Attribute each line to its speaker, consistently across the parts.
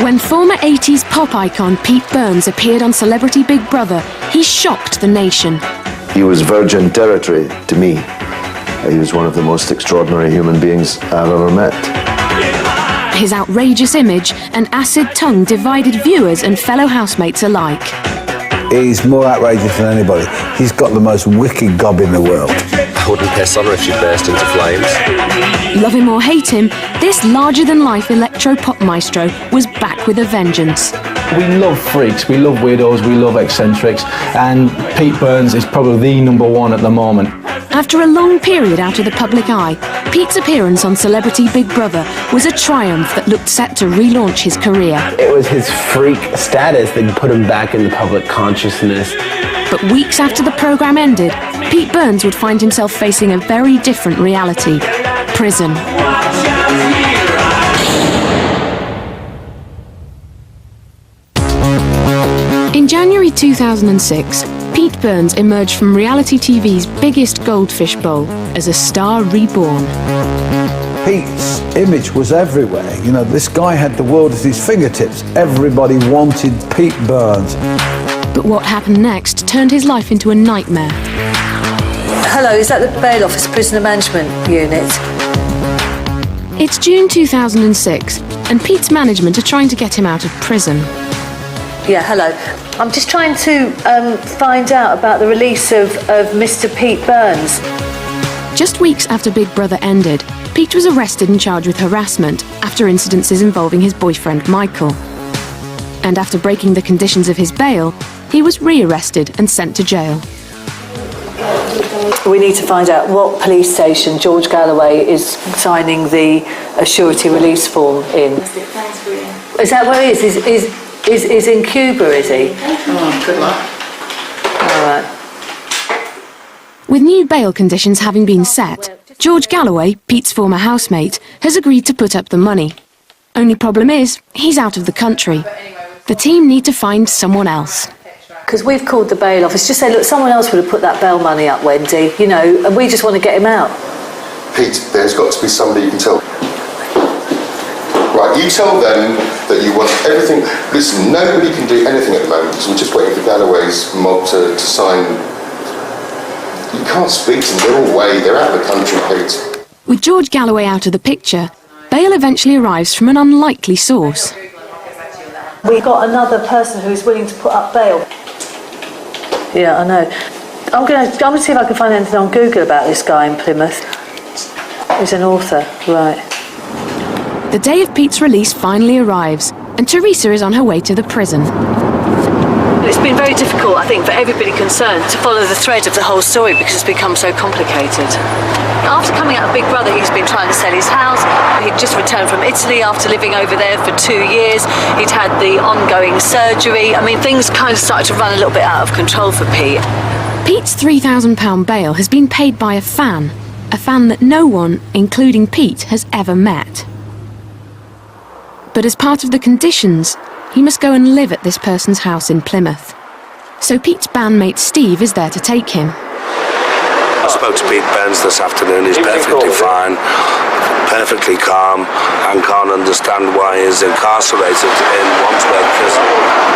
Speaker 1: When former 80s pop icon Pete Burns appeared on Celebrity Big Brother, he shocked the nation.
Speaker 2: He was virgin territory to me. He was one of the most extraordinary human beings I've ever met.
Speaker 1: His outrageous image and acid tongue divided viewers and fellow housemates alike.
Speaker 3: He's more outrageous than anybody. He's got the most wicked gob in the world.
Speaker 4: I wouldn't piss on her if she burst into flames.
Speaker 1: Love him or hate him, this larger-than-life electro-pop maestro was back with a vengeance.
Speaker 5: We love freaks, we love weirdos, we love eccentrics, and Pete Burns is probably the #1 at the moment.
Speaker 1: After a long period out of the public eye, Pete's appearance on Celebrity Big Brother was a triumph that looked set to relaunch his career.
Speaker 6: It was his freak status that put him back in the public consciousness.
Speaker 1: But weeks after the programme ended, Pete Burns would find himself facing a very different reality: prison. In January 2006, Pete Burns emerged from reality TV's biggest goldfish bowl as a star reborn.
Speaker 3: Pete's image was everywhere. You know, this guy had the world at his fingertips. Everybody wanted Pete Burns.
Speaker 1: But what happened next turned his life into a nightmare.
Speaker 7: Hello, is that the bail office prisoner management unit?
Speaker 1: It's June 2006, and Pete's management are trying to get him out of prison.
Speaker 7: Yeah, hello. I'm just trying to find out about the release of Mr. Pete Burns.
Speaker 1: Just weeks after Big Brother ended, Pete was arrested and charged with harassment after incidences involving his boyfriend Michael. And after breaking the conditions of his bail, he was re-arrested and sent to jail.
Speaker 7: We need to find out what police station George Galloway is signing the surety release form in. Is that where he is? Is in Cuba, is he?
Speaker 8: Oh, good luck.
Speaker 7: All right.
Speaker 1: With new bail conditions having been set, George Galloway, Pete's former housemate, has agreed to put up the money. Only problem is, he's out of the country. The team need to find someone else.
Speaker 7: Because we've called the bail office, just say, look, someone else would have put that bail money up, Wendy, you know, and we just want to get him out.
Speaker 9: Pete, there's got to be somebody you can tell. Right, you tell them that you want everything. Listen, nobody can do anything at the moment because we're just waiting for Galloway's mob to sign. You can't speak to them, they're all away, they're out of the country, Pete.
Speaker 1: With George Galloway out of the picture, bail eventually arrives from an unlikely source.
Speaker 7: We've got another person who's willing to put up bail. Yeah, I know. I'm going to see if I can find anything on Google about this guy in Plymouth. He's an author, right.
Speaker 1: The day of Pete's release finally arrives, and Teresa is on her way to the prison.
Speaker 7: It's been very difficult, I think, for everybody concerned to follow the thread of the whole story because it's become so complicated. After coming out of Big Brother, he's been trying to sell his house. He'd just returned from Italy after living over there for 2 years. He'd had the ongoing surgery. I mean, things kind of started to run a little bit out of control for Pete.
Speaker 1: Pete's £3,000 bail has been paid by a fan that no one, including Pete, has ever met. But as part of the conditions, he must go and live at this person's house in Plymouth. So Pete's bandmate Steve is there to take him.
Speaker 4: I spoke to Pete Burns this afternoon. He's perfectly fine, perfectly calm, and can't understand why he's incarcerated in Wandsworth prison.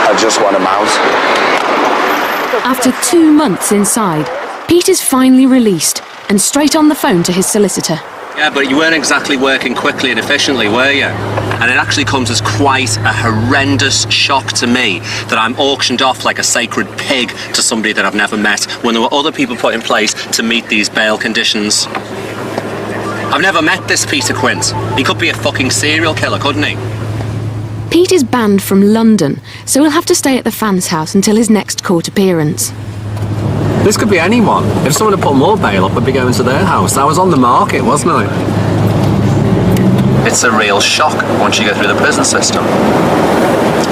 Speaker 4: I just want him out.
Speaker 1: After 2 months inside, Pete is finally released and straight on the phone to his solicitor.
Speaker 10: Yeah, but you weren't exactly working quickly and efficiently, were you? And it actually comes as quite a horrendous shock to me that I'm auctioned off like a sacred pig to somebody that I've never met when there were other people put in place to meet these bail conditions. I've never met this Peter Quint. He could be a fucking serial killer, couldn't he?
Speaker 1: Pete is banned from London, so he'll have to stay at the fan's house until his next court appearance.
Speaker 11: This could be anyone. If someone had put more bail up, I'd be going to their house. I was on the market, wasn't I?
Speaker 10: It's a real shock once you go through the prison system.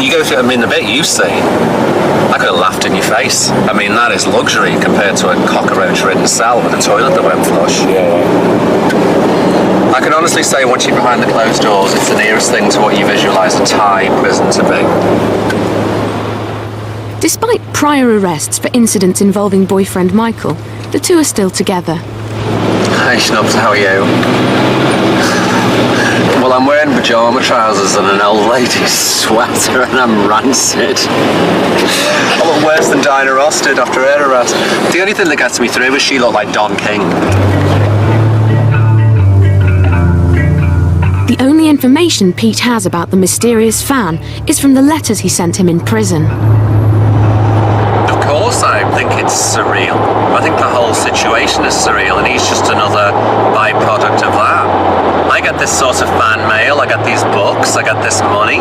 Speaker 10: You go through, I mean, the bit you've seen, I could have laughed in your face. I mean, that is luxury compared to a cockroach-ridden cell with a toilet that won't flush.
Speaker 4: Yeah.
Speaker 10: I can honestly say once you're behind the closed doors, it's the nearest thing to what you visualise a Thai prison to be.
Speaker 1: Despite prior arrests for incidents involving boyfriend Michael, the two are still together.
Speaker 10: Hey, Schnubs, how are you?
Speaker 11: Well, I'm wearing pyjama trousers and an old lady's sweater and I'm rancid. I look worse than Dinah Ross did after her arrest. The only thing that gets me through is she looked like Don King.
Speaker 1: The only information Pete has about the mysterious fan is from the letters he sent him in prison.
Speaker 10: Of course I think it's surreal. I think the whole situation is surreal and he's just another byproduct of that. I get this sort of fan mail, I get these books, I get this money.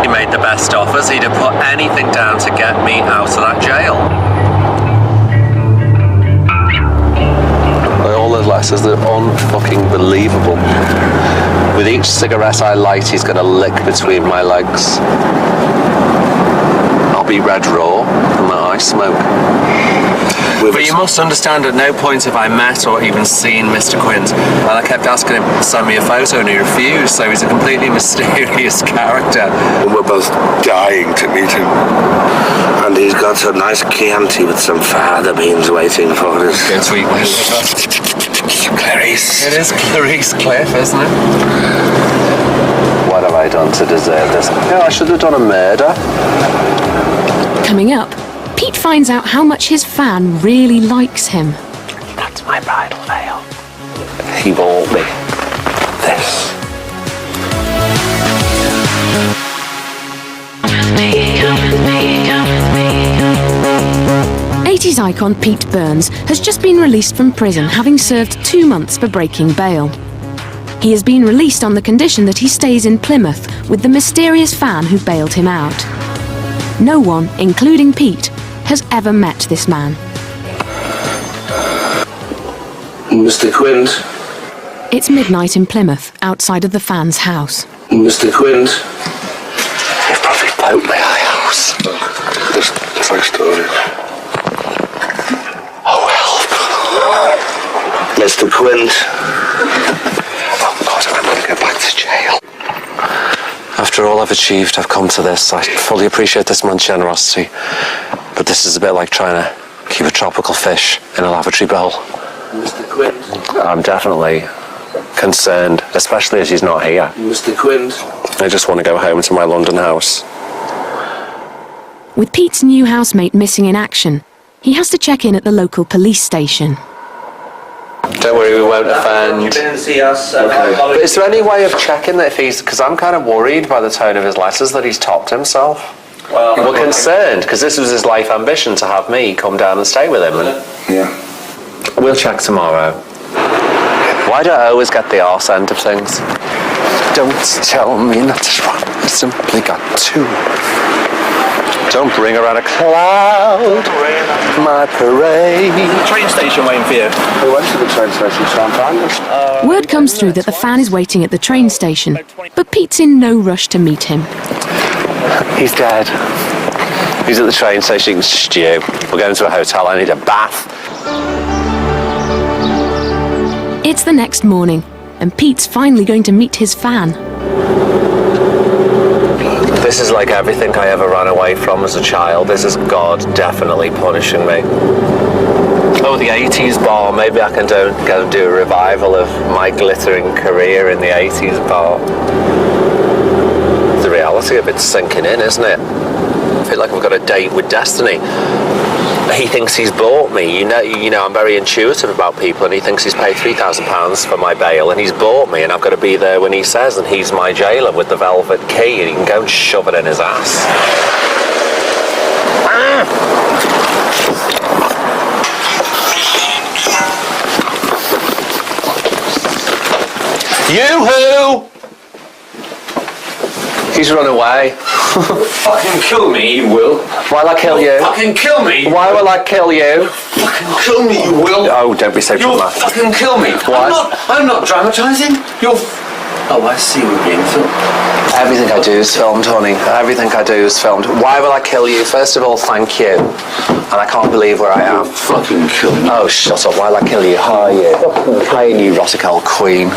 Speaker 10: He made the best offers, he'd have put anything down to get me out of that jail.
Speaker 11: All the letters, they're unfucking believable. With each cigarette I light, he's gonna lick between my legs. I'll be red raw from that I smoke.
Speaker 10: But you must understand, at no point have I met or even seen Mr. Quint. And I kept asking him to send me a photo and he refused, so he's a completely mysterious character.
Speaker 4: We're both dying to meet him. And he's got a nice Chianti with some fava beans waiting for us.
Speaker 10: Good sweet
Speaker 4: Clarice.
Speaker 10: It is Clarice Cliff, isn't it?
Speaker 11: What have I done to deserve this? Yeah, I should have done a murder.
Speaker 1: Coming up, Pete finds out how much his fan really likes him.
Speaker 11: That's my bridal veil. He bought me this.
Speaker 1: 80s icon Pete Burns has just been released from prison, having served 2 months for breaking bail. He has been released on the condition that he stays in Plymouth with the mysterious fan who bailed him out. No one, including Pete, has ever met this man.
Speaker 4: Mr. Quint.
Speaker 1: It's midnight in Plymouth, outside of the fan's house.
Speaker 4: Mr. Quint. You've probably blown my house. This true story. Oh, help. Mr. Quint. Oh, God, I'm going to go back to jail.
Speaker 11: After all I've achieved, I've come to this. I fully appreciate this man's generosity, but this is a bit like trying to keep a tropical fish in a lavatory bowl.
Speaker 4: Mr. Quint.
Speaker 11: I'm definitely concerned, especially as he's not here.
Speaker 4: Mr. Quint.
Speaker 11: I just want to go home to my London house.
Speaker 1: With Pete's new housemate missing in action, he has to check in at the local police station.
Speaker 11: Don't worry, we won't offend.
Speaker 10: You didn't see us.
Speaker 11: But is there any way of checking that if he's... Because I'm kind of worried by the tone of his letters that he's topped himself.
Speaker 10: Well,
Speaker 11: we're concerned, because this was his life ambition to have me come down and stay with him. And
Speaker 4: Yeah.
Speaker 11: we'll check tomorrow. Why do I always get the arse end of things? Don't tell me not to run. I simply got to. Don't bring around a cloud, my parade.
Speaker 10: Train station waiting for you.
Speaker 4: We went to the train station, so I'm fine.
Speaker 1: Word comes through that the fan is waiting at the train station, but Pete's in no rush to meet him.
Speaker 11: He's dead. He's at the train station. Stew. We're going to a hotel. I need a bath.
Speaker 1: It's the next morning, and Pete's finally going to meet his fan.
Speaker 11: This is like everything I ever ran away from as a child. This is God definitely punishing me. Oh, the 80s bar. Maybe I can go and do a revival of my glittering career in the 80s bar. The reality of it's sinking in, isn't it? I feel like I've got a date with destiny. He thinks he's bought me. You know, I'm very intuitive about people, and he thinks he's paid £3,000 for my bail, and he's bought me, and I've got to be there when he says, and he's my jailer with the velvet key, and he can go and shove it in his ass. Yoo-hoo! He's run away.
Speaker 10: Fucking kill me, you will.
Speaker 11: Why'll I kill you?
Speaker 10: Fucking kill me.
Speaker 11: Why will I kill you?
Speaker 10: Fucking kill me, you will.
Speaker 11: Oh, don't be so
Speaker 10: You'll
Speaker 11: dramatic.
Speaker 10: fucking kill me.
Speaker 11: What?
Speaker 10: I'm not dramatising. You're... Oh, I see we're being filmed.
Speaker 11: Everything I do is filmed, honey. Everything I do is filmed. Why will I kill you? First of all, thank you. And I can't believe where I am.
Speaker 4: Fucking kill me.
Speaker 11: Oh, shut up. Why'll I kill you? How are you? Hi, you neurotic old queen.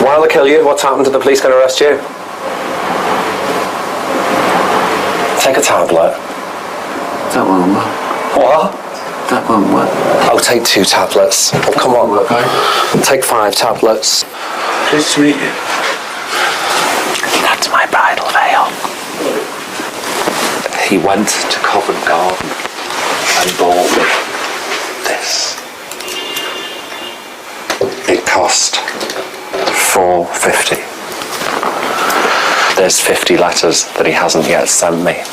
Speaker 11: Why'll I kill you? What's happened? Are the police going to arrest you? Take a tablet.
Speaker 4: That won't work.
Speaker 11: What?
Speaker 4: That won't work.
Speaker 11: Oh, take 2 tablets. Oh, come on.
Speaker 4: Okay.
Speaker 11: Take 5 tablets.
Speaker 4: Pleased to meet you.
Speaker 11: He went to Covent Garden and bought me this. It cost $4.50. There's 50 letters that he hasn't yet sent me.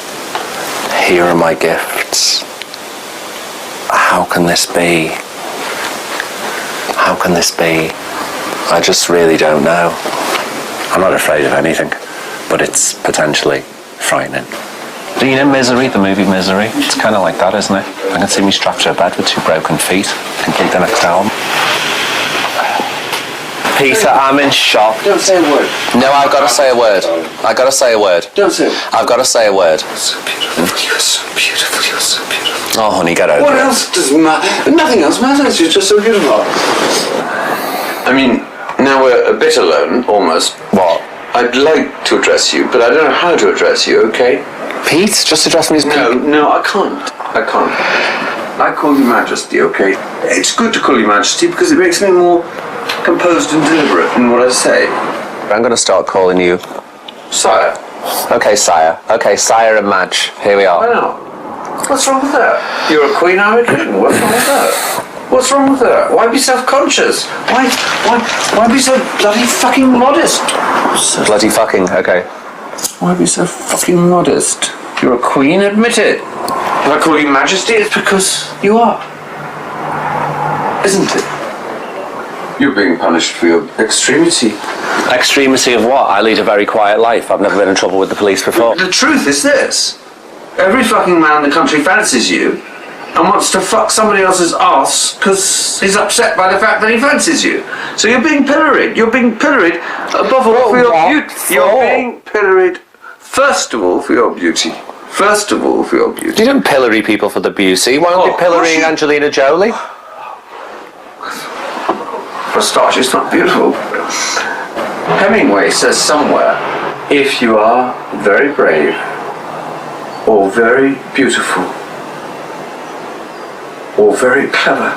Speaker 11: Here are my gifts. How can this be? How can this be? I just really don't know. I'm not afraid of anything, but it's potentially frightening. Do you know Misery, the movie Misery? It's kind of like that, isn't it? I can see me strapped to a bed with 2 broken feet. Complete the next album. Peter, I'm in shock.
Speaker 8: Don't say a word.
Speaker 11: No, I've got to say a word. I've got to say a word.
Speaker 8: Don't say it.
Speaker 11: I've got to say a word.
Speaker 8: So beautiful. You're so beautiful. You're so beautiful.
Speaker 11: Oh, honey, get over it.
Speaker 8: What else does matter? Nothing else matters. You're just so beautiful. I mean, now we're a bit alone, almost.
Speaker 11: What?
Speaker 8: I'd like to address you, but I don't know how to address you, okay?
Speaker 11: Pete? Just address me as Pete?
Speaker 8: No, I can't. I can't. I call you Majesty, okay? It's good to call you Majesty because it makes me more composed and deliberate in what I say.
Speaker 11: I'm going to start calling you...
Speaker 8: Sire.
Speaker 11: Okay, Sire. Okay, Sire and Madge. Here we
Speaker 8: Why
Speaker 11: are.
Speaker 8: not? What's wrong with that? You're a queen, I'm a king. What's wrong with that? What's wrong with that? Why be self-conscious? Why be so bloody fucking modest?
Speaker 11: Bloody fucking, okay.
Speaker 8: Why be so fucking modest? You're a queen, admit it. If I call you Majesty, it's because you are. Isn't it? You're being punished for your extremity.
Speaker 11: Extremity of what? I lead a very quiet life. I've never been in trouble with the police before.
Speaker 8: The truth is this. Every fucking man in the country fancies you and wants to fuck somebody else's ass because he's upset by the fact that he fancies you. So you're being pilloried. You're being pilloried above all for your beauty. You're being pilloried first of all for your beauty. First of all for your beauty.
Speaker 11: You don't pillory people for the beauty. Why aren't they pillorying Angelina Jolie?
Speaker 8: For a start, she's not beautiful. Hemingway says somewhere, if you are very brave or very beautiful or very clever,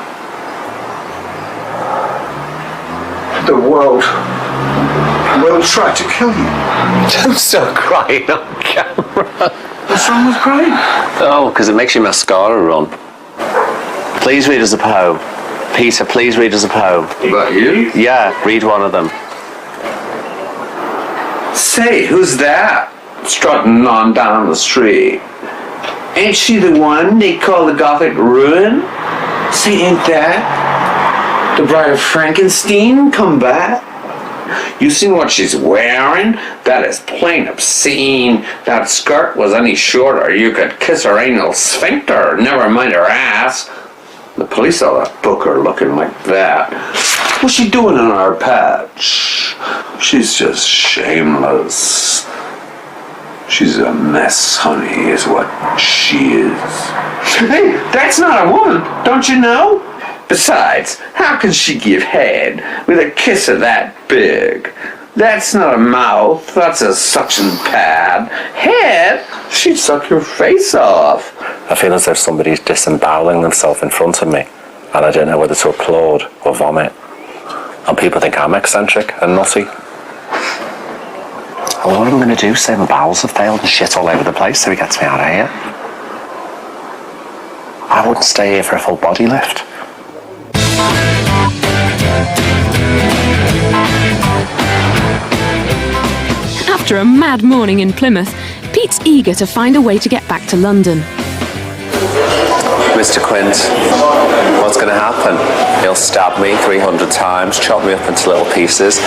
Speaker 8: the world will try to kill you.
Speaker 11: Don't start crying on camera.
Speaker 8: What's wrong with crying?
Speaker 11: Oh, because it makes your mascara run. Please read us a poem. Peter, please read us a poem.
Speaker 8: About you?
Speaker 11: Yeah, read one of them.
Speaker 8: Say, who's that? Strutting on down the street. Ain't she the one they call the Gothic ruin? Say, ain't that the Bride of Frankenstein come back? You seen what she's wearing? That is plain obscene. That skirt was any shorter, you could kiss her anal sphincter, never mind her ass. The police ought to book her looking like that. What's she doing in our patch? She's just shameless. She's a mess, honey, is what she is. Hey, that's not a woman, don't you know? Besides, how can she give head with a kiss of that big? That's not a mouth, that's a suction pad. Head? She'd suck your face off.
Speaker 11: I feel as though somebody's disemboweling themselves in front of me, and I don't know whether to applaud or vomit. And people think I'm eccentric and nutty. Well, what am I going to do? Say my bowels have failed and shit all over the place so he gets me out of here? I wouldn't stay here for a full body lift.
Speaker 1: After a mad morning in Plymouth, Pete's eager to find a way to get back to London.
Speaker 11: Mr. Quint, what's going to happen? He'll stab me 300 times, chop me up into little pieces,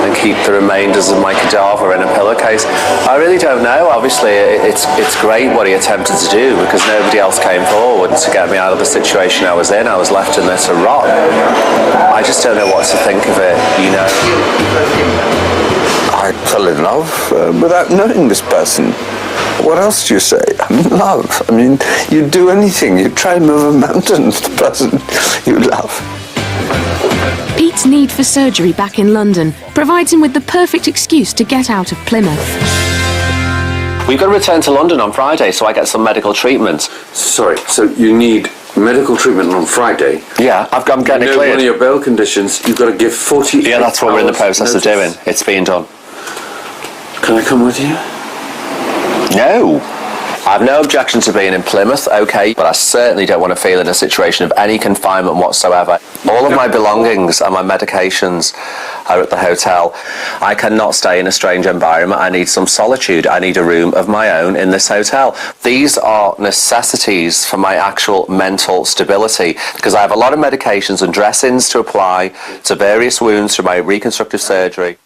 Speaker 11: and keep the remainders of my cadaver in a pillowcase. I really don't know. Obviously, it's great what he attempted to do because nobody else came forward to get me out of the situation I was in. I was left in there to rot. I just don't know what to think of it, you know.
Speaker 12: I fell in love without knowing this person. What else do you say? I'm in love. I mean, you'd do anything. You'd try and move a mountain with the person you love.
Speaker 1: Pete's need for surgery back in London provides him with the perfect excuse to get out of Plymouth.
Speaker 11: We've got to return to London on Friday so I get some medical treatment.
Speaker 8: Sorry, so you need medical treatment on Friday?
Speaker 11: Yeah, I'm getting it cleared.
Speaker 8: One of your bail conditions, you've got to give 48
Speaker 11: Yeah, that's what we're in the process of doing. It's being done.
Speaker 8: Can I come with you?
Speaker 11: No. I have no objection to being in Plymouth, okay, but I certainly don't want to feel in a situation of any confinement whatsoever. All of my belongings and my medications are at the hotel. I cannot stay in a strange environment. I need some solitude. I need a room of my own in this hotel. These are necessities for my actual mental stability, because I have a lot of medications and dressings to apply to various wounds from my reconstructive surgery.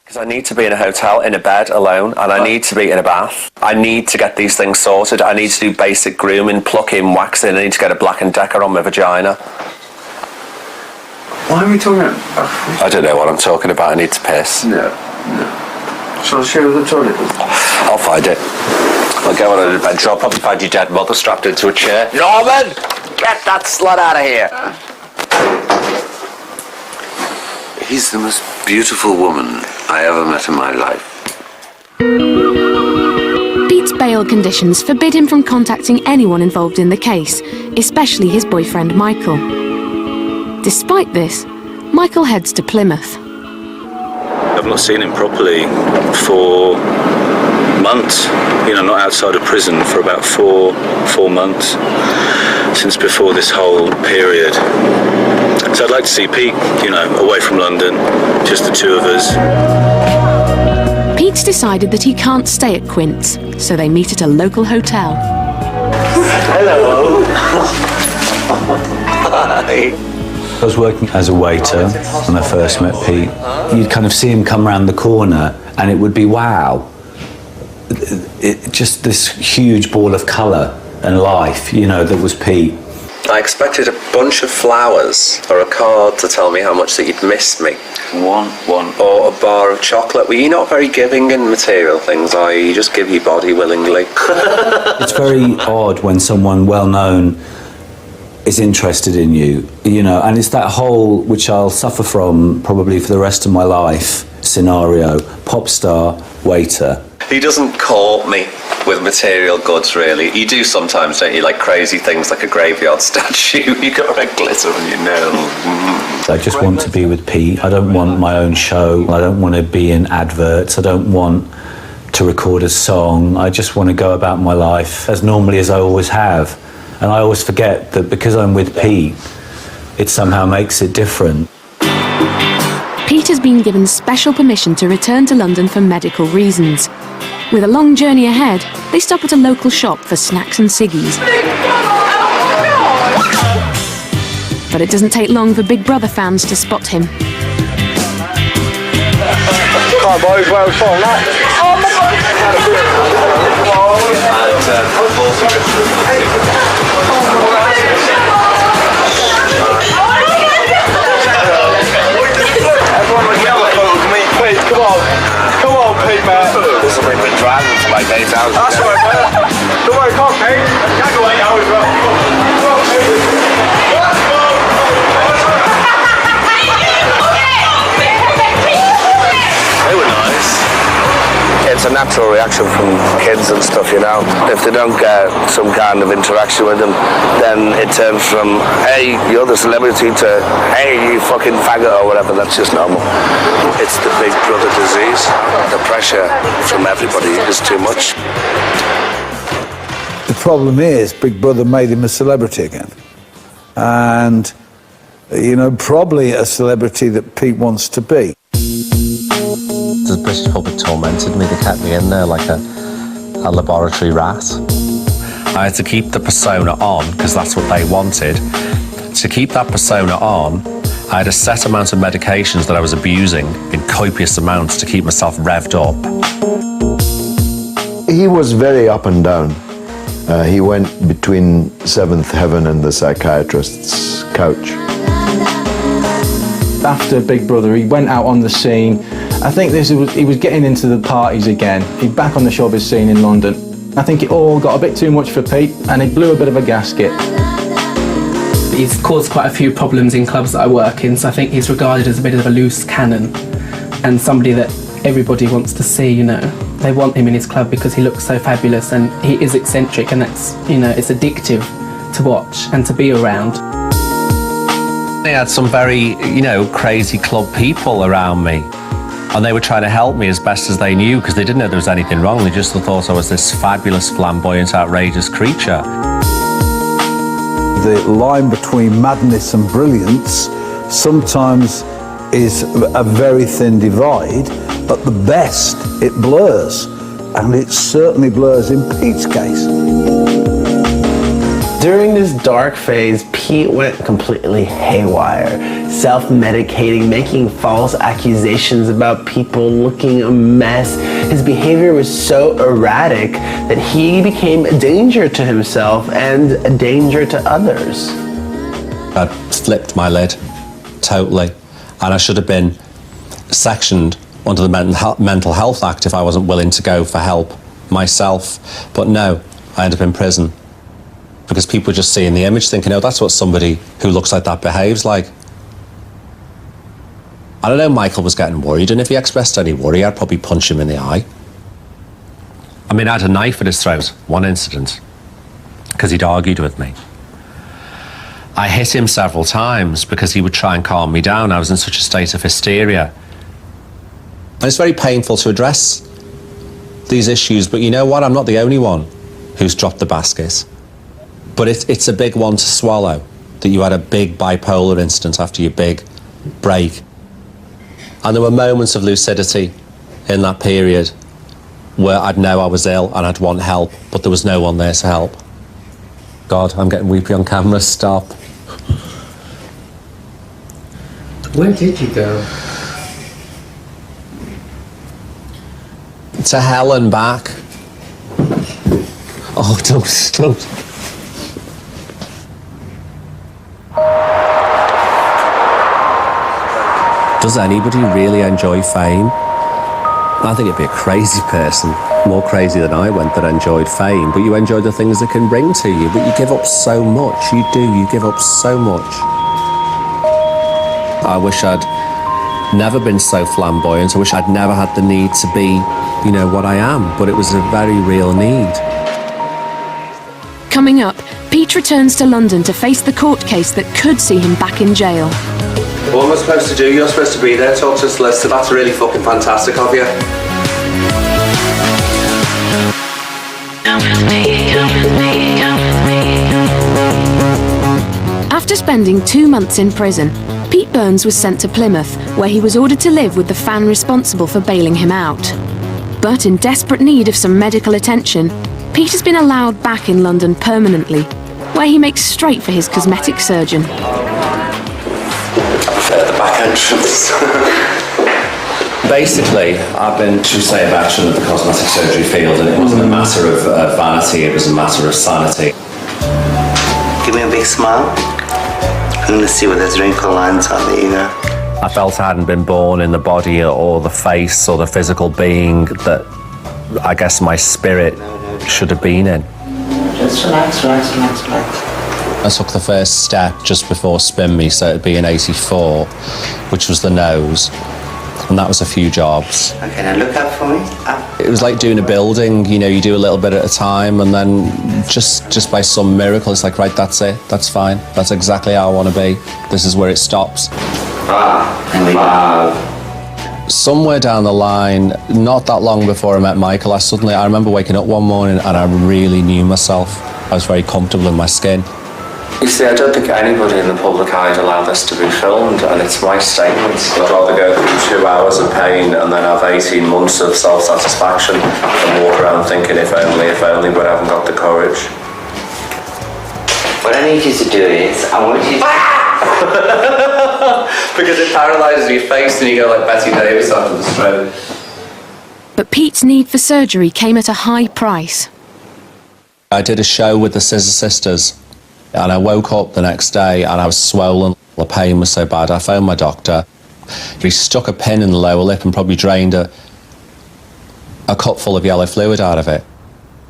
Speaker 11: Because I need to be in a hotel, in a bed, alone, and I need to be in a bath. I need to get these things sorted. I need to do basic grooming, plucking, waxing. I need to get a Black & Decker on my vagina.
Speaker 8: Why are we talking about?
Speaker 11: I don't know what I'm talking about. I need to piss.
Speaker 8: No. Shall I show you the toilet?
Speaker 11: I'll find it. I'll go on an adventure. I'll probably find your dead mother strapped into a chair. Norman! Get that slut out of here!
Speaker 8: He's the most beautiful woman I ever met in my life.
Speaker 1: Pete's bail conditions forbid him from contacting anyone involved in the case, especially his boyfriend Michael. Despite this, Michael heads to Plymouth.
Speaker 13: I've not seen him properly for months, not outside of prison for about four months, since before this whole period. So I'd like to see Pete, away from London, just the two of us.
Speaker 1: Pete's decided that he can't stay at Quint's, so they meet at a local hotel.
Speaker 8: Hello.
Speaker 11: Hi.
Speaker 3: I was working as a waiter when I first met Pete. You'd kind of see him come around the corner and it would be wow. Just this huge ball of colour and life, that was Pete.
Speaker 11: I expected a bunch of flowers or a card to tell me how much that you'd missed me.
Speaker 8: One.
Speaker 11: Or a bar of chocolate. Well, you're not very giving in material things, are you? You just give your body willingly.
Speaker 3: It's very odd when someone well-known is interested in you, and it's that whole, which I'll suffer from probably for the rest of my life, scenario, pop star, waiter.
Speaker 11: He doesn't court me with material goods, really. You do sometimes, don't you? Like crazy things like a graveyard statue. You got red glitter on your nails.
Speaker 3: I just want to be with Pete. I don't want my own show. I don't want to be in adverts. I don't want to record a song. I just want to go about my life as normally as I always have. And I always forget that because I'm with Pete, it somehow makes it different.
Speaker 1: Pete has been given special permission to return to London for medical reasons. With a long journey ahead, they stop at a local shop for snacks and ciggies. But it doesn't take long for Big Brother fans to spot him.
Speaker 8: Come on, boys, well done,
Speaker 14: Everyone with yellow photos of me, Pete, come on, Pete, mate.
Speaker 11: This will make me driving for like 8 hours.
Speaker 14: That's right, mate. Don't worry, come on, Pete. You can't go 8 hours, bro. Come on, Pete.
Speaker 4: They were nice. It's a natural reaction from kids and stuff, If they don't get some kind of interaction with them, then it turns from, hey, you're the celebrity, to, hey, you fucking faggot, or whatever. That's just normal. It's the Big Brother disease. The pressure from everybody is too much.
Speaker 3: The problem is Big Brother made him a celebrity again. And, probably a celebrity that Pete wants to be.
Speaker 11: The British public tormented me. They kept me in there like a laboratory rat. I had to keep the persona on because that's what they wanted. To keep that persona on, I had a set amount of medications that I was abusing in copious amounts to keep myself revved up.
Speaker 2: He was very up and down. He went between seventh heaven and the psychiatrist's couch.
Speaker 5: After Big Brother, he went out on the scene. I think he was getting into the parties again. He's back on the showbiz scene in London. I think it all got a bit too much for Pete, and he blew a bit of a gasket.
Speaker 15: He's caused quite a few problems in clubs that I work in, so I think he's regarded as a bit of a loose cannon and somebody that everybody wants to see, They want him in his club because he looks so fabulous and he is eccentric, and that's, it's addictive to watch and to be around.
Speaker 11: They had some very, crazy club people around me. And they were trying to help me as best as they knew because they didn't know there was anything wrong. They just thought I was this fabulous, flamboyant, outrageous creature.
Speaker 16: The line between madness and brilliance sometimes is a very thin divide. At the best, it blurs. And it certainly blurs in Pete's case.
Speaker 6: During this dark phase, Pete went completely haywire, self-medicating, making false accusations about people, looking a mess. His behavior was so erratic that he became a danger to himself and a danger to others.
Speaker 11: I flipped my lid, totally. And I should have been sectioned under the Mental Health Act if I wasn't willing to go for help myself. But no, I ended up in prison. Because people were just seeing the image thinking, oh, that's what somebody who looks like that behaves like. I don't know, Michael was getting worried, and if he expressed any worry, I'd probably punch him in the eye. I mean, I had a knife at his throat, one incident, because he'd argued with me. I hit him several times because he would try and calm me down. I was in such a state of hysteria. And it's very painful to address these issues, but you know what? I'm not the only one who's dropped the basket. But it's a big one to swallow, that you had a big bipolar incident after your big break. And there were moments of lucidity in that period where I'd know I was ill and I'd want help, but there was no one there to help. God, I'm getting weepy on camera, stop.
Speaker 15: Where did you go?
Speaker 11: To hell and back. Oh, don't. Does anybody really enjoy fame? I think it'd be a crazy person, more crazy than I went, that enjoyed fame, but you enjoy the things it can bring to you, but you give up so much. You do, you give up so much. I wish I'd never been so flamboyant. I wish I'd never had the need to be, you know, what I am, but it was a very real need.
Speaker 1: Coming up, Pete returns to London to face the court case that could see him back in jail.
Speaker 10: What am I supposed to do? You're supposed to be there, talk to us, Lester. That's really fucking fantastic of you.
Speaker 1: After spending 2 months in prison, Pete Burns was sent to Plymouth, where he was ordered to live with the fan responsible for bailing him out. But in desperate need of some medical attention, Pete has been allowed back in London permanently, where he makes straight for his cosmetic surgeon.
Speaker 10: At the back entrance.
Speaker 11: Basically, I've been, should we say, a veteran of the cosmetic surgery field, and it wasn't a matter of vanity, it was a matter of sanity.
Speaker 17: Give me a big smile. I'm going to see what those wrinkle lines are that you go.
Speaker 11: I felt I hadn't been born in the body or the face or the physical being that I guess my spirit should have been in.
Speaker 17: Just relax.
Speaker 11: I took the first step just before Spin Me, so it'd be in 84, which was the nose, and that was a few jobs.
Speaker 17: Okay, now look up for me. Up.
Speaker 11: It was like doing a building, you know, you do a little bit at a time, and then just by some miracle, it's like, right, that's it, that's fine, that's exactly how I want to be. This is where it stops. Somewhere down the line, not that long before I met Michael, I remember waking up one morning and I really knew myself. I was very comfortable in my skin.
Speaker 10: You see, I don't think anybody in the public eye would allow this to be filmed, and it's my statement. I'd rather go through 2 hours of pain and then have 18 months of self-satisfaction than walk around thinking, if only, but I haven't got the courage.
Speaker 17: What I need you to do is, I want you to...
Speaker 10: Because it paralyses your face and you go like Betty Davis after the stroke.
Speaker 1: But Pete's need for surgery came at a high price.
Speaker 11: I did a show with the Scissor Sisters, and I woke up the next day and I was swollen. The pain was so bad, I phoned my doctor. He stuck a pin in the lower lip and probably drained a cup full of yellow fluid out of it.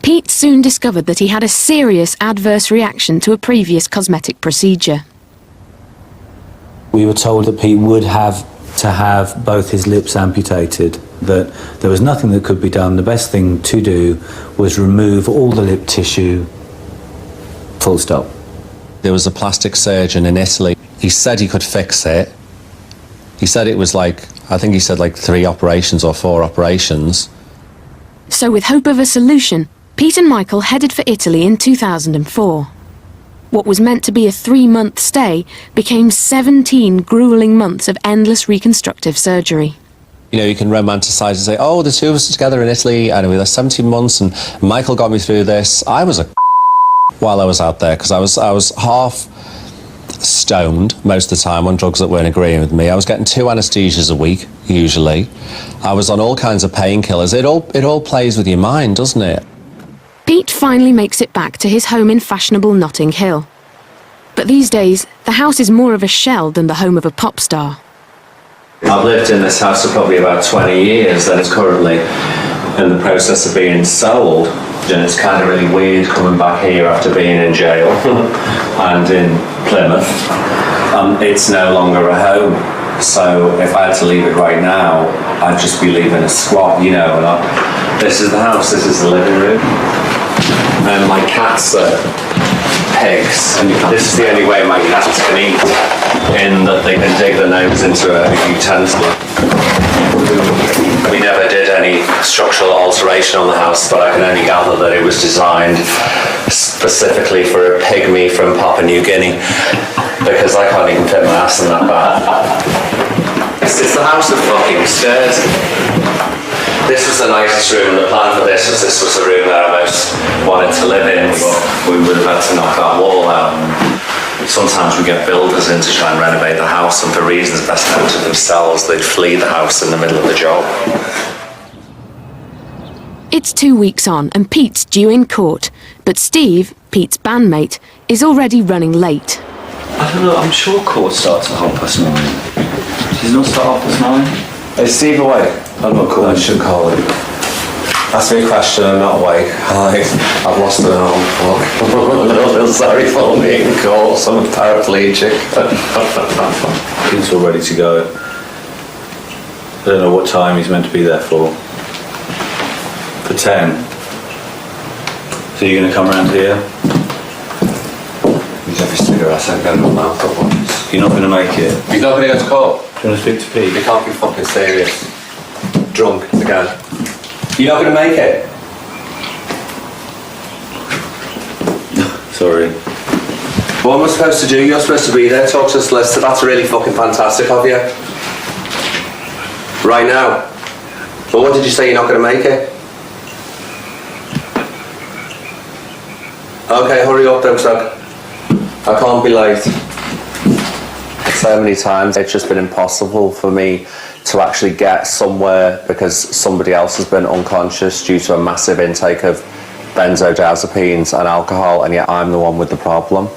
Speaker 1: Pete soon discovered that he had a serious adverse reaction to a previous cosmetic procedure.
Speaker 3: We were told that Pete would have to have both his lips amputated, that there was nothing that could be done. The best thing to do was remove all the lip tissue, full stop.
Speaker 11: There was a plastic surgeon in Italy. He said he could fix it. He said it was like I think he said like 3 operations or 4 operations.
Speaker 1: So with hope of a solution, Pete and Michael headed for Italy in 2004. What was meant to be a 3-month stay became 17 grueling months of endless reconstructive surgery.
Speaker 11: You know, you can romanticize and say, oh, the two of us together in Italy, and we were there 17 months, and Michael got me through this. I was a while I was out there, because I was half stoned most of the time on drugs that weren't agreeing with me. I was getting 2 anaesthesias a week, usually. I was on all kinds of painkillers. It all plays with your mind, doesn't it?
Speaker 1: Pete finally makes it back to his home in fashionable Notting Hill. But these days, the house is more of a shell than the home of a pop star.
Speaker 3: I've lived in this house for probably about 20 years, and it's currently in the process of being sold. And it's kind of really weird coming back here after being in jail and in Plymouth. It's no longer a home, so if I had to leave it right now, I'd just be leaving a squat, you know. And this is the house, this is the living room. And my cats are pigs, and this is the only way my cats can eat, in that they can dig their nose into a utensil. We never did any structural alteration on the house, but I can only gather that it was designed specifically for a pygmy from Papua New Guinea, because I can't even fit my ass in that bag. It's the house of fucking stairs. This was the nicest room, and the plan for this was the room that I most wanted to live in, but we would have had to knock our wall out. Sometimes we get builders in to try and renovate the house, and for reasons best known to themselves, they'd flee the house in the middle of the job.
Speaker 1: It's 2 weeks on, and Pete's due in court, but Steve, Pete's bandmate, is already running late.
Speaker 13: I don't know, I'm sure court starts at 9:30. Does it not start 9:30?
Speaker 11: Is Steve awake? I'm not calling. I should call him. Ask me a question, I'm not awake. I've lost an arm. I don't feel sorry for me in court, so I'm paraplegic.
Speaker 13: He's all ready to go. I don't know what time he's meant to be there for. For 10. So you're going to come around here?
Speaker 11: He's every cigarette I've got in my mouth at once.
Speaker 13: You're not going to make it?
Speaker 11: He's not going to go to court.
Speaker 13: Do you want to speak to Pete?
Speaker 11: You can't be fucking serious. Drunk again. You're not going to make it?
Speaker 13: Sorry.
Speaker 11: What am I supposed to do? You're supposed to be there, talk to the solicitor. That's really fucking fantastic of you. Right now. But what did you say, you're not going to make it? Okay, hurry up then, Chuck. I can't be late. So many times it's just been impossible for me to actually get somewhere because somebody else has been unconscious due to a massive intake of benzodiazepines and alcohol, and yet I'm the one with the problem.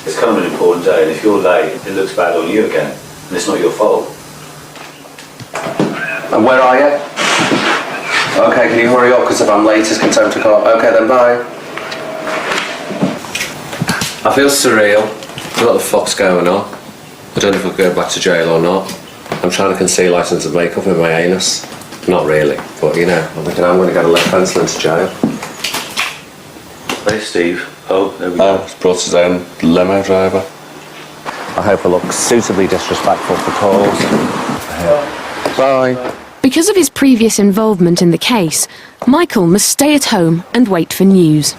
Speaker 13: It's kind of an important day, and if you're late, it looks bad on you again, and it's not your fault.
Speaker 11: And where are you? Okay, can you hurry up, because if I'm late it's contempt of court. Okay then, bye. I feel surreal. What the fuck's going on? I don't know if I'll go back to jail or not. I'm trying to conceal items of makeup in my anus. Not really, but you know, I'm thinking I'm going to get a lead pencil into jail.
Speaker 13: Hey Steve. Oh, there we go.
Speaker 11: He's brought his own limo driver. I hope I look suitably disrespectful for calls. Bye.
Speaker 1: Because of his previous involvement in the case, Michael must stay at home and wait for news.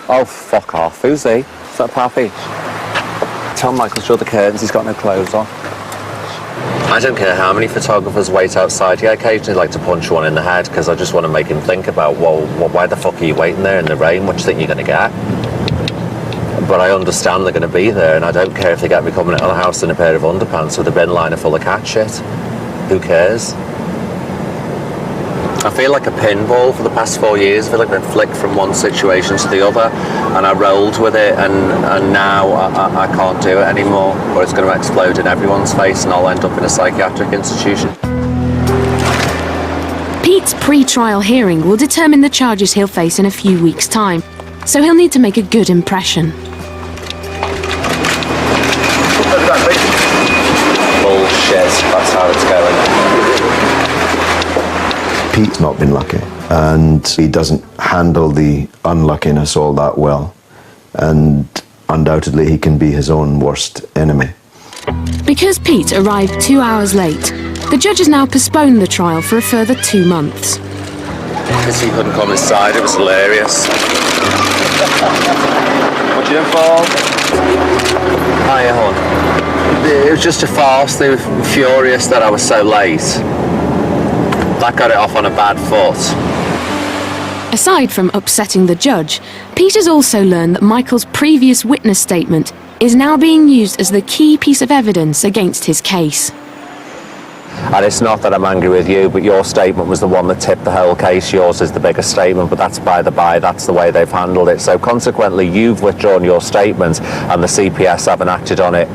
Speaker 11: Oh, fuck off. Who's he? Is that Pappy? Tell Michael to shut the curtains, he's got no clothes on. I don't care how many photographers wait outside. Yeah, I occasionally like to punch one in the head because I just want to make him think about, well, why the fuck are you waiting there in the rain? What do you think you're going to get? But I understand they're going to be there, and I don't care if they get me coming out of the house in a pair of underpants with a bin liner full of cat shit. Who cares? I feel like a pinball for the past 4 years. I feel like I've been flicked from one situation to the other, and I rolled with it, and now I can't do it anymore, or it's going to explode in everyone's face and I'll end up in a psychiatric institution.
Speaker 1: Pete's pre-trial hearing will determine the charges he'll face in a few weeks' time, so he'll need to make a good impression.
Speaker 11: Bullshit, that's how it's going.
Speaker 2: Pete's not been lucky, and he doesn't handle the unluckiness all that well, and undoubtedly he can be his own worst enemy.
Speaker 1: Because Pete arrived 2 hours late, The judge has now postponed the trial for a further 2 months.
Speaker 11: Because he couldn't come inside, it was hilarious.
Speaker 8: What's your fault?
Speaker 11: Hiya, hon. It was just a farce. They were furious that I was so late. That got it off on a bad foot.
Speaker 1: Aside from upsetting the judge, Pete has also learned that Michael's previous witness statement is now being used as the key piece of evidence against his case.
Speaker 11: And it's not that I'm angry with you, but your statement was the one that tipped the whole case. Yours is the biggest statement, but that's by the by. That's the way they've handled it. So consequently, you've withdrawn your statement and the CPS haven't acted on it.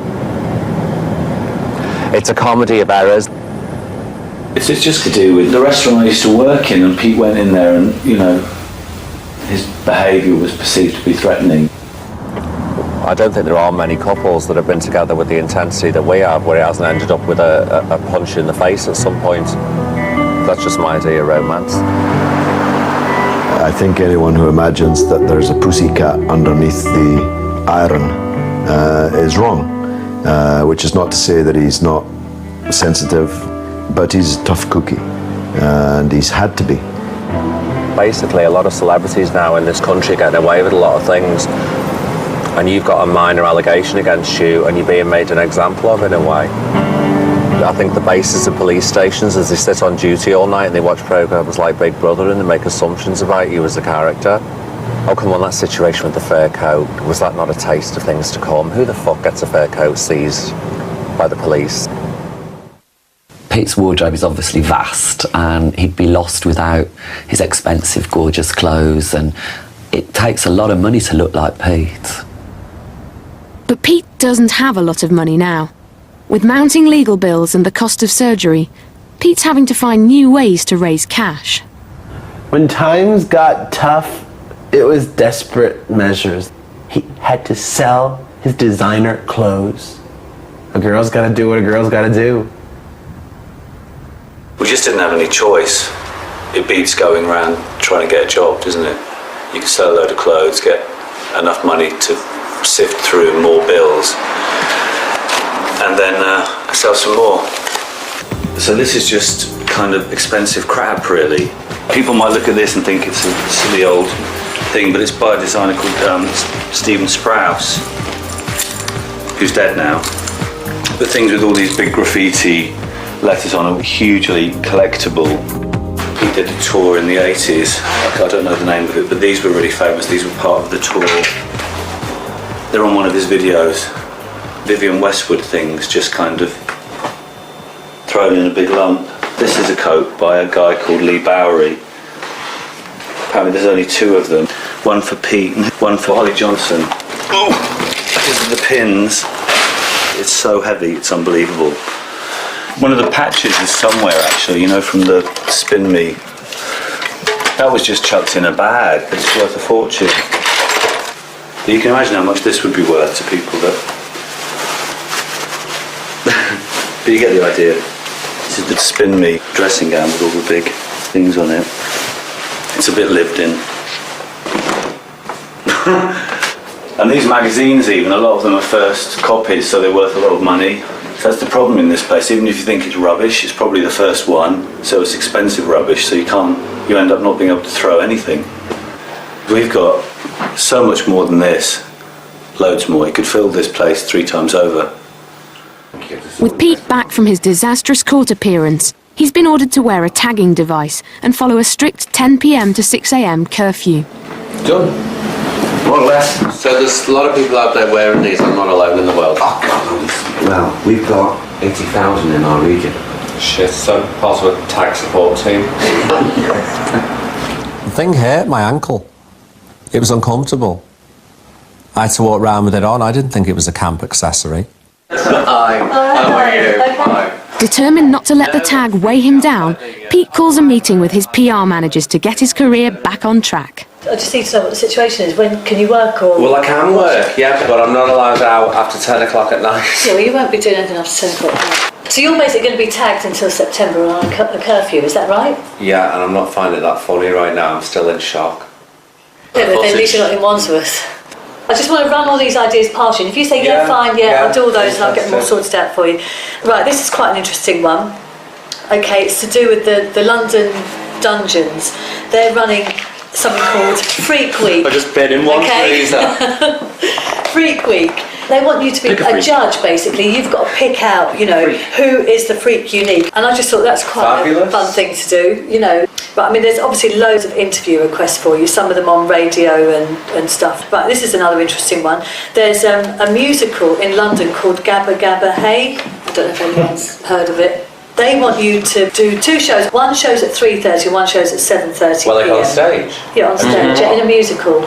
Speaker 11: It's a comedy of errors.
Speaker 3: It's just to do with the restaurant I used to work in, and Pete went in there and, you know, his behaviour was perceived to be threatening.
Speaker 11: I don't think there are many couples that have been together with the intensity that we have, where it hasn't ended up with a punch in the face at some point. That's just my idea of romance.
Speaker 2: I think anyone who imagines that there's a pussycat underneath the iron is wrong, which is not to say that he's not sensitive, but he's a tough cookie, and he's had to be.
Speaker 11: Basically, a lot of celebrities now in this country getting away with a lot of things, and you've got a minor allegation against you and you're being made an example of in a way. I think the basis of police stations is they sit on duty all night and they watch programmes like Big Brother and they make assumptions about you as a character. Oh, come on, that situation with the fur coat, was that not a taste of things to come? Who the fuck gets a fur coat seized by the police?
Speaker 18: Pete's wardrobe is obviously vast and he'd be lost without his expensive, gorgeous clothes, and it takes a lot of money to look like Pete.
Speaker 1: But Pete doesn't have a lot of money now. With mounting legal bills and the cost of surgery, Pete's having to find new ways to raise cash.
Speaker 6: When times got tough, it was desperate measures. He had to sell his designer clothes. A girl's gotta do what a girl's gotta do.
Speaker 13: We just didn't have any choice. It beats going around trying to get a job, doesn't it? You can sell a load of clothes, get enough money to sift through more bills, and then sell some more. So this is just kind of expensive crap, really. People might look at this and think it's a silly old thing, but it's by a designer called Stephen Sprouse, who's dead now. The things with all these big graffiti letters on are hugely collectible. He did a tour in the 80s. I don't know the name of it, but these were really famous. These were part of the tour. They're on one of his videos. Vivienne Westwood things, just kind of thrown in a big lump. This is a coat by a guy called Lee Bowery. Apparently there's only 2 of them. One for Pete and one for Holly Johnson. Oh, these are the pins. It's so heavy, it's unbelievable. One of the patches is somewhere, actually, you know, from the Spin Me. That was just chucked in a bag, but it's worth a fortune. But you can imagine how much this would be worth to people that... But you get the idea. This is the Spin Me dressing gown with all the big things on it. It's a bit lived in. And these magazines even, a lot of them are first copies, so they're worth a lot of money. So that's the problem in this place. Even if you think it's rubbish, it's probably the first one, so it's expensive rubbish, so you end up not being able to throw anything. We've got so much more than this, loads more. You could fill this place 3 times over.
Speaker 1: With Pete back from his disastrous court appearance, he's been ordered to wear a tagging device and follow a strict 10 p.m. to 6 a.m. curfew.
Speaker 10: Done. More or less. So there's a lot of people out there wearing these. I'm not alone in the world.
Speaker 17: Oh, God. Well, we've got 80,000 in our region.
Speaker 10: Shit, so part of a tag support team.
Speaker 19: The thing hurt my ankle. It was uncomfortable. I had to walk around with it on. I didn't think it was a camp accessory.
Speaker 10: Hi. How are you? Hi.
Speaker 1: Determined not to let the tag weigh him down, Pete calls a meeting with his PR managers to get his career back on track.
Speaker 7: I just need to know what the situation is. When can you work or...?
Speaker 10: Well, I can work, yeah, but I'm not allowed out after 10 o'clock at night.
Speaker 7: Yeah, well, you won't be doing anything after 10 o'clock at night. So you're basically going to be tagged until September on a curfew, is that right?
Speaker 10: Yeah, and I'm not finding that funny right now. I'm still in shock.
Speaker 7: Yeah, but at least you're not in Wandsworth. I just want to run all these ideas past you. And if you say, yeah, fine, I'll do all those and I'll get them all sorted out for you. Right, this is quite an interesting one. Okay, it's to do with the London dungeons. They're running something called Freak Week.
Speaker 13: I just been in one, please.
Speaker 7: Freak Week. They want you to be a judge, basically. You've got to pick out, you know, who is the freak unique. And I just thought that's quite a fun thing to do, you know. But I mean, there's obviously loads of interview requests for you, some of them on radio and stuff. But this is another interesting one. There's a musical in London called Gabba Gabba Hey. I don't know if anyone's heard of it. They want you to do 2 shows. One show's at 3:30, one show's at 7:30
Speaker 11: Well, like
Speaker 7: PM.
Speaker 11: on stage?
Speaker 7: Yeah, on stage, in a musical.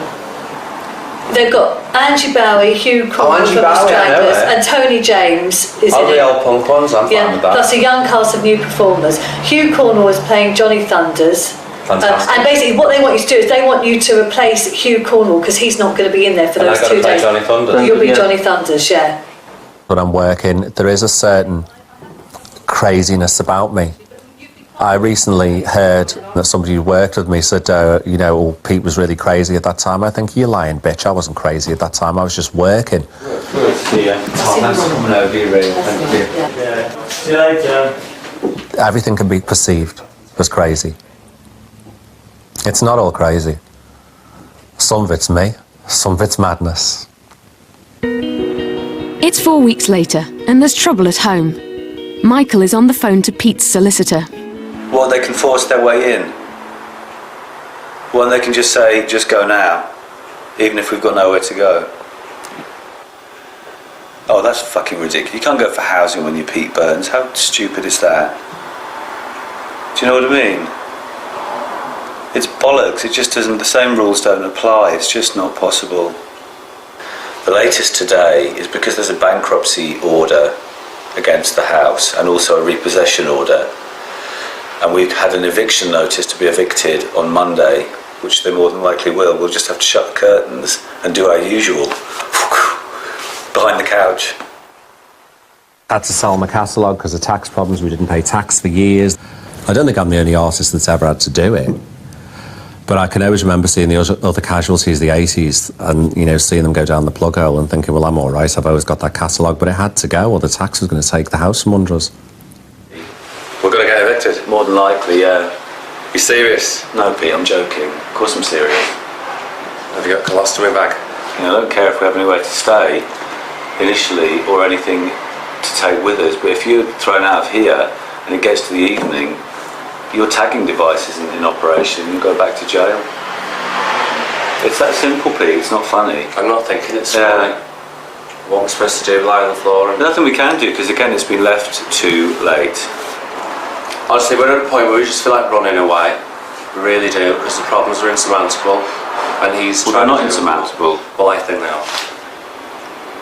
Speaker 7: They've got Angie Bowie, Hugh Cornwall from the Stranglers, and Tony James is in
Speaker 11: the
Speaker 7: it.
Speaker 11: old punk ones, I'm fine with that.
Speaker 7: Plus a young cast of new performers. Hugh Cornwall is playing Johnny Thunders.
Speaker 11: Fantastic.
Speaker 7: And basically what they want you to do is they want you to replace Hugh Cornwall because he's not going to be in there for
Speaker 11: And
Speaker 7: those
Speaker 11: I've got to
Speaker 7: 2
Speaker 11: play
Speaker 7: days.
Speaker 11: Johnny Thunders.
Speaker 7: You'll be Johnny Thunders, yeah.
Speaker 19: When I'm working, there is a certain craziness about me. I recently heard that somebody who worked with me said, you know, oh, Pete was really crazy at that time. I think, you're lying, bitch. I wasn't crazy at that time. I was just working.
Speaker 3: See ya. Tom, thanks for coming over. You're real. Thank you.
Speaker 14: Yeah. See you later.
Speaker 19: Everything can be perceived as crazy. It's not all crazy. Some of it's me, some of it's madness.
Speaker 1: It's 4 weeks later, and there's trouble at home. Michael is on the phone to Pete's solicitor.
Speaker 13: Well, they can force their way in. Well, they can just say, just go now, even if we've got nowhere to go. Oh, that's fucking ridiculous. You can't go for housing when you're Pete Burns. How stupid is that? Do you know what I mean? It's bollocks. It just doesn't, the same rules don't apply. It's just not possible. The latest today is because there's a bankruptcy order against the house and also a repossession order. And we've had an eviction notice to be evicted on Monday, which they more than likely will. We'll just have to shut the curtains and do our usual behind the couch.
Speaker 19: I had to sell my catalogue because of tax problems. We didn't pay tax for years. I don't think I'm the only artist that's ever had to do it. But I can always remember seeing the other casualties, the 80s, and, you know, seeing them go down the plug hole and thinking, well, I'm all right, I've always got that catalogue, but it had to go, or the tax was going to take the house from under us.
Speaker 13: We're going to get evicted? More than likely, yeah. You serious? No, Pete, I'm joking. Of course I'm serious. Have you got colostomy bag? You know, I don't care if we have anywhere to stay initially or anything to take with us, but if you're thrown out of here and it gets to the evening, your tagging device isn't in operation, you go back to jail. It's that simple, Pete, it's not funny.
Speaker 11: I'm not thinking it's funny. What we're supposed to do, lie on the floor? And...
Speaker 13: Nothing we can do, because again, it's been left too late.
Speaker 11: Honestly, we're at a point where we just feel like running away. We really do, because the problems are insurmountable. And he's
Speaker 13: they're not insurmountable.
Speaker 11: Well, I think they are.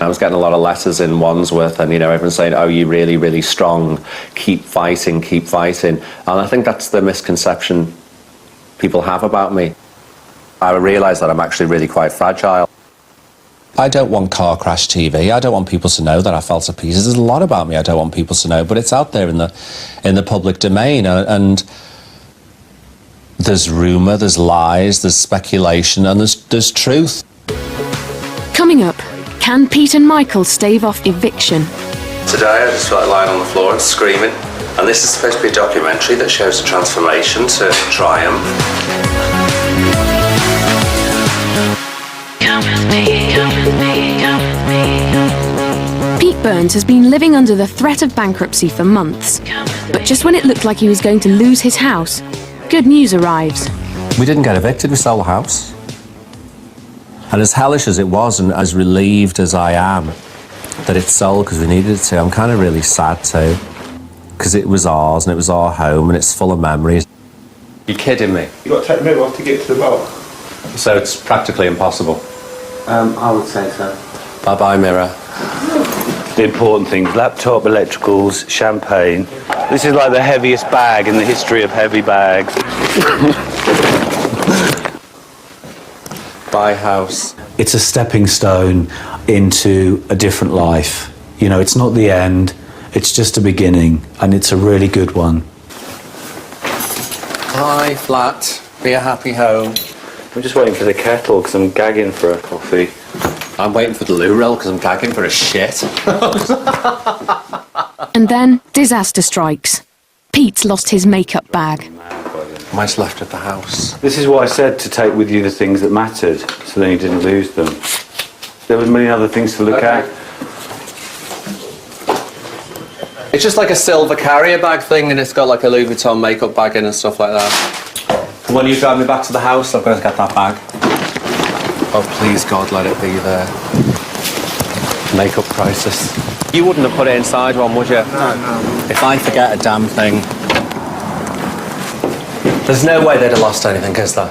Speaker 20: I was getting a lot of letters in Wandsworth and, you know, everyone's saying, oh, you're really, really strong, keep fighting, keep fighting. And I think that's the misconception people have about me. I realise that I'm actually really quite fragile.
Speaker 19: I don't want car crash TV. I don't want people to know that I fell to pieces. There's a lot about me I don't want people to know, but it's out there in the public domain, and there's rumour, there's lies, there's speculation, and there's truth.
Speaker 1: Coming up, can Pete and Michael stave off eviction?
Speaker 11: Today I just felt like lying on the floor and screaming. And this is supposed to be a documentary that shows the transformation to triumph.
Speaker 1: Come with me, come with me, come with me. Pete Burns has been living under the threat of bankruptcy for months. But just when it looked like he was going to lose his house, good news arrives.
Speaker 19: We didn't get evicted, we sold the house. And as hellish as it was, and as relieved as I am that it's sold because we needed it to, I'm kind of really sad too. Because it was ours, and it was our home, and it's full of memories.
Speaker 20: You're kidding me?
Speaker 14: You've got to take the mirror off to get to the boat.
Speaker 20: So it's practically impossible?
Speaker 17: I would say so.
Speaker 20: Bye-bye, mirror.
Speaker 13: The important things, laptop, electricals, champagne. This is like the heaviest bag in the history of heavy bags.
Speaker 20: Bye, house.
Speaker 3: It's a stepping stone into a different life. You know, it's not the end, it's just a beginning, and it's a really good one.
Speaker 20: Hi, flat. Be a happy home.
Speaker 13: I'm just waiting for the kettle because I'm gagging for a coffee.
Speaker 20: I'm waiting for the loo roll because I'm gagging for a shit.
Speaker 1: And then disaster strikes. Pete's lost his makeup bag.
Speaker 20: I might have left it at the house.
Speaker 3: This is why I said to take with you the things that mattered, so then you didn't lose them. There were many other things to look at.
Speaker 20: It's just like a silver carrier bag thing, and it's got like a Louis Vuitton makeup bag in and stuff like that.
Speaker 19: When you drive me back to the house, I'm going to get that bag.
Speaker 20: Oh, please, God, let it be there. Makeup crisis. You wouldn't have put it inside one, would you?
Speaker 19: No.
Speaker 20: If I forget a damn thing... There's no way they'd have lost anything, is there?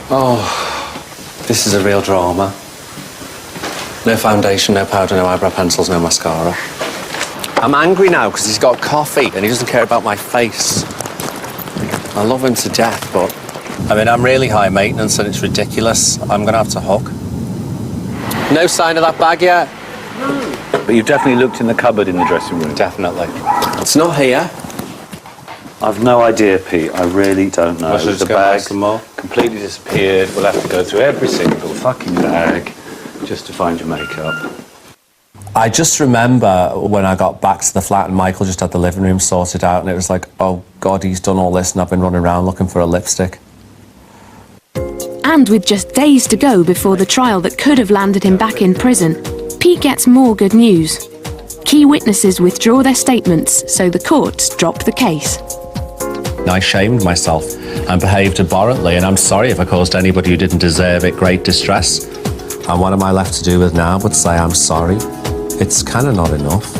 Speaker 20: Oh, this is a real drama. No foundation, no powder, no eyebrow pencils, no mascara. I'm angry now because he's got coffee and he doesn't care about my face. I love him to death, but... I mean, I'm really high maintenance and it's ridiculous. I'm going to have to hook. No sign of that bag yet?
Speaker 3: No. But you've definitely looked in the cupboard in the dressing room?
Speaker 20: Definitely. It's not here.
Speaker 3: I've no idea, Pete. I really don't know.
Speaker 20: The
Speaker 3: bag completely disappeared. We'll have to go through every single fucking bag just to find your makeup.
Speaker 20: I just remember when I got back to the flat and Michael just had the living room sorted out and it was like, oh God, he's done all this and I've been running around looking for a lipstick.
Speaker 1: And with just days to go before the trial that could have landed him back in prison, Pete gets more good news. Key witnesses withdraw their statements, so the courts drop the case.
Speaker 20: I shamed myself and behaved abhorrently, and I'm sorry if I caused anybody who didn't deserve it great distress. And what am I left to do with now but say I'm sorry? It's kind of not enough.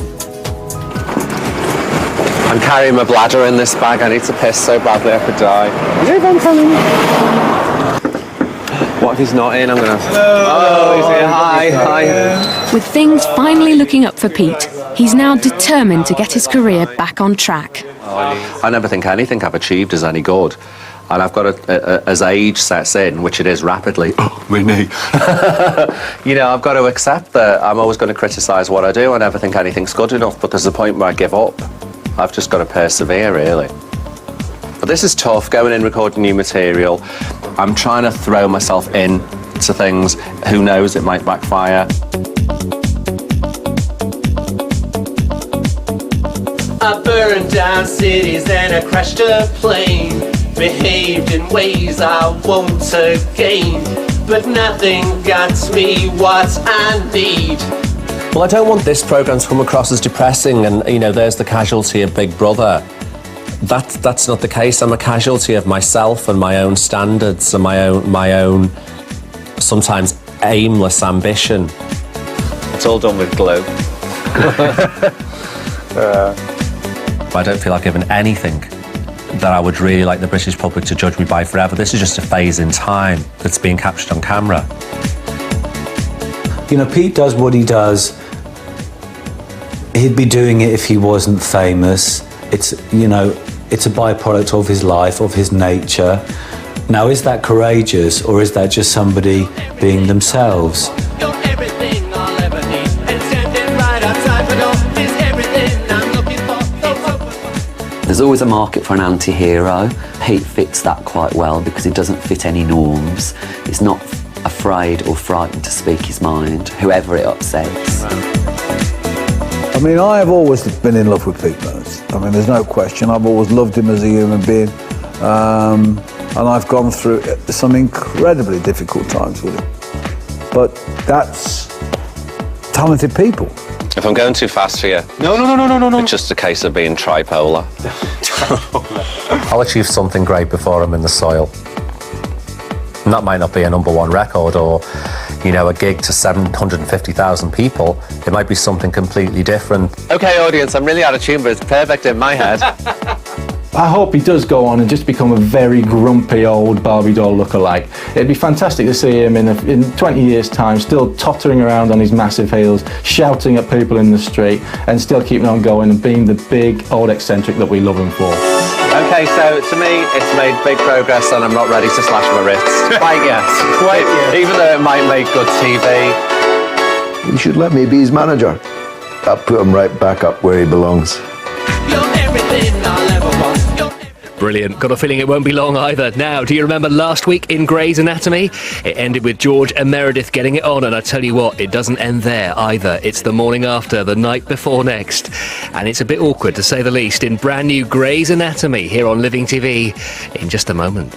Speaker 20: I'm carrying my bladder in this bag. I need to piss so badly I could die. I'm coming. What if he's not in? I'm gonna... Oh, he's here. Hi.
Speaker 1: With things finally looking up for Pete, he's now determined to get his career back on track.
Speaker 20: I never think anything I've achieved is any good. And I've got to, as age sets in, which it is rapidly, oh, my knee. You know, I've got to accept that I'm always going to criticise what I do. I never think anything's good enough, but there's a point where I give up. I've just got to persevere, really. But this is tough, going in, recording new material. I'm trying to throw myself into things. Who knows, it might backfire.
Speaker 21: I burned down cities and I crashed a plane. Behaved in ways I won't again. But nothing got me what I need.
Speaker 20: Well, I don't want this programme to come across as depressing and, you know, there's the casualty of Big Brother. That's not the case. I'm a casualty of myself and my own standards and my own sometimes aimless ambition.
Speaker 19: It's all done with glue.
Speaker 20: I don't feel I've given anything that I would really like the British public to judge me by forever. This is just a phase in time that's being captured on camera.
Speaker 3: You know, Pete does what he does. He'd be doing it if he wasn't famous. It's, you know, it's a byproduct of his life, of his nature. Now, is that courageous or is that just somebody being themselves?
Speaker 18: There's always a market for an anti-hero. Pete fits that quite well because he doesn't fit any norms. He's not afraid or frightened to speak his mind, whoever it upsets.
Speaker 16: I mean, I have always been in love with Pete Burns. I mean, there's no question. I've always loved him as a human being. And I've gone through some incredibly difficult times with him. But that's talented people.
Speaker 20: If I'm going too fast for you... No. It's just a case of being tripolar. I'll achieve something great before I'm in the soil. And that might not be a #1 record or, you know, a gig to 750,000 people. It might be something completely different. OK, audience, I'm really out of tune, but it's perfect in my head.
Speaker 5: I hope he does go on and just become a very grumpy old Barbie doll lookalike. It'd be fantastic to see him in 20 years' time still tottering around on his massive heels, shouting at people in the street and still keeping on going and being the big old eccentric that we love him for.
Speaker 20: OK, so to me, it's made big progress and I'm not ready to slash my wrists. Quite yet. Quite yet. Even though it might make good TV.
Speaker 2: You should let me be his manager. I'll put him right back up where he belongs.
Speaker 9: Brilliant. Got a feeling it won't be long either. Now, do you remember last week in Grey's Anatomy? It ended with George and Meredith getting it on, and I tell you what, it doesn't end there either. It's the morning after, the night before next. And it's a bit awkward, to say the least, in brand new Grey's Anatomy here on Living TV in just a moment.